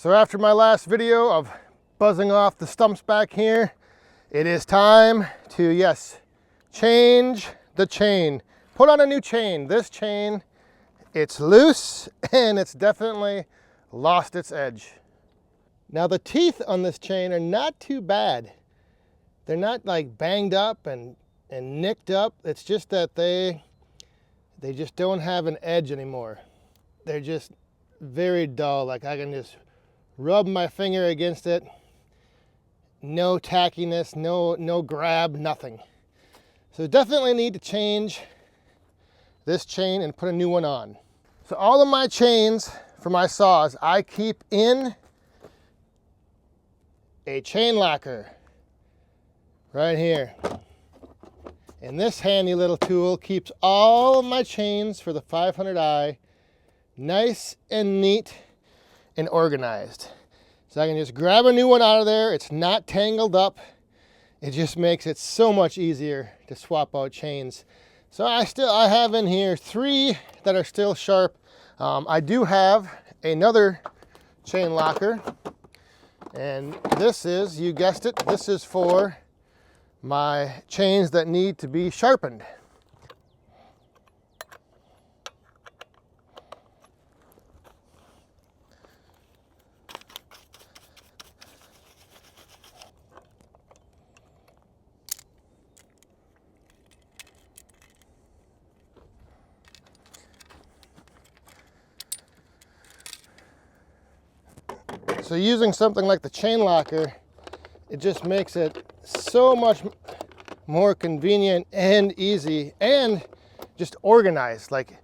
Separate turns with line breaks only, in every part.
So after my last video of buzzing off the stumps back here, it is time to, yes, change the chain. Put on a new chain. This chain, it's loose and it's definitely lost its edge. Now the teeth on this chain are not too bad. They're not like banged up and nicked up. It's just that they just don't have an edge anymore. They're just very dull. Like I can just rub my finger against it. No tackiness, no grab, nothing. So definitely need to change this chain and put a new one on. So all of my chains for my saws, I keep in a chain locker right here. And this handy little tool keeps all of my chains for the 500i nice and neat and organized. So I can just grab a new one out of there. It's not tangled up. It just makes it so much easier to swap out chains. So I have in here 3 that are still sharp. I do have another chain locker. And this is, you guessed it, this is for my chains that need to be sharpened. So using something like the chain locker, it just makes it so much more convenient and easy and just organized. Like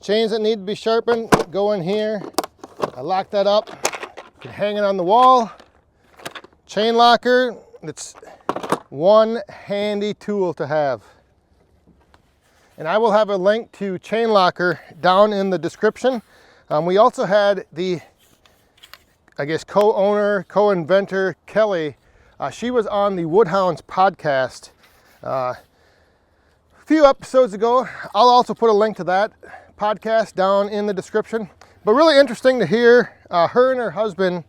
chains that need to be sharpened, go in here. I lock that up, you can hang it on the wall. Chain locker, it's one handy tool to have. And I will have a link to chain locker down in the description. We also had the, I guess, co-owner, co-inventor, Kelly. She was on the Woodhounds podcast a few episodes ago. I'll also put a link to that podcast down in the description. But really interesting to hear her and her husband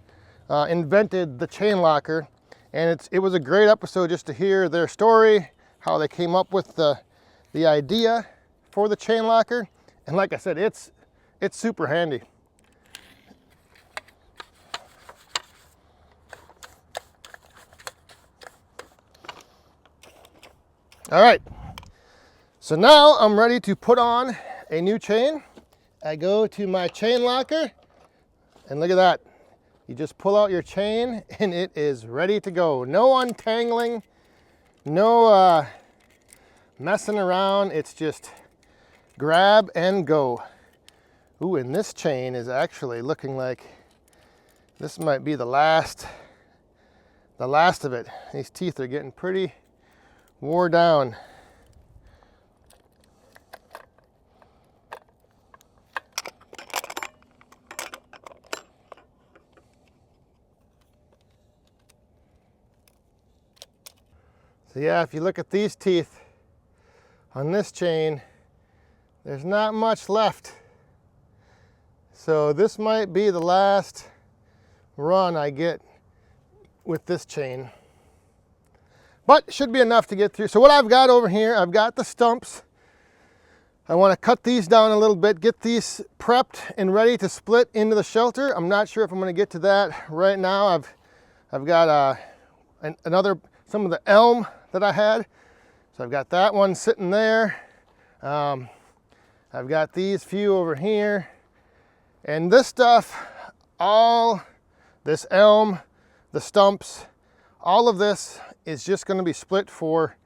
invented the chain locker. And it was a great episode just to hear their story, how they came up with the idea for the chain locker. And like I said, it's super handy. All right, so now I'm ready to put on a new chain. I go to my chain locker and look at that. You just pull out your chain and it is ready to go. No untangling, no messing around. It's just grab and go. Ooh, and this chain is actually looking like this might be the last of it. These teeth are getting pretty wore down. So yeah, if you look at these teeth on this chain, there's not much left. So this might be the last run I get with this chain. But it should be enough to get through. So what I've got over here, I've got the stumps. I want to cut these down a little bit, get these prepped and ready to split into the shelter. I'm not sure if I'm going to get to that right now. I've got some of the elm that I had. So I've got that one sitting there. I've got these few over here. And this stuff, all this elm, the stumps, all of this is just going to be split for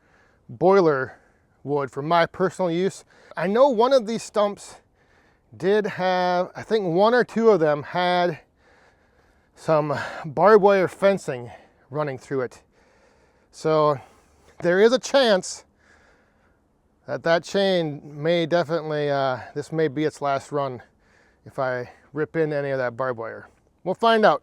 boiler wood for my personal use. I know one of these stumps did have, I think 1 or 2 of them had some barbed wire fencing running through it. So there is a chance that that chain may definitely, this may be its last run if I rip in any of that barbed wire. We'll find out.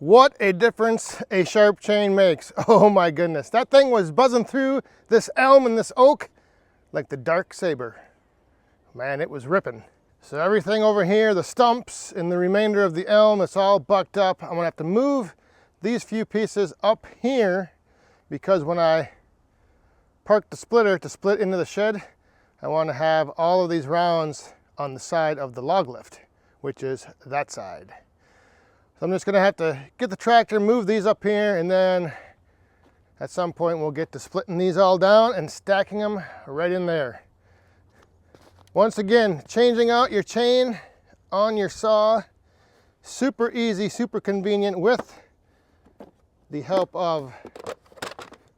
What a difference a sharp chain makes. Oh my goodness. That thing was buzzing through this elm and this oak like the dark saber. Man, it was ripping. So everything over here, the stumps and the remainder of the elm, it's all bucked up. I'm gonna have to move these few pieces up here because when I park the splitter to split into the shed, I want to have all of these rounds on the side of the log lift, which is that side. So I'm just gonna have to get the tractor, move these up here, and then at some point we'll get to splitting these all down and stacking them right in there. Once again, changing out your chain on your saw, super easy, super convenient with the help of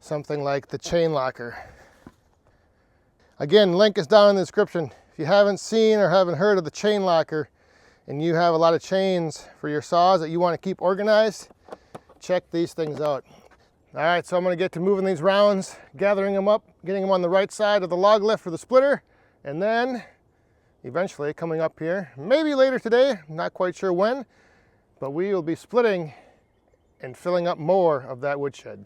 something like the chain locker. Again, link is down in the description. If you haven't seen or haven't heard of the chain locker and you have a lot of chains for your saws that you want to keep organized, check these things out. All right, so I'm going to get to moving these rounds, gathering them up, getting them on the right side of the log lift for the splitter, and then eventually coming up here, maybe later today, not quite sure when, but we will be splitting and filling up more of that woodshed.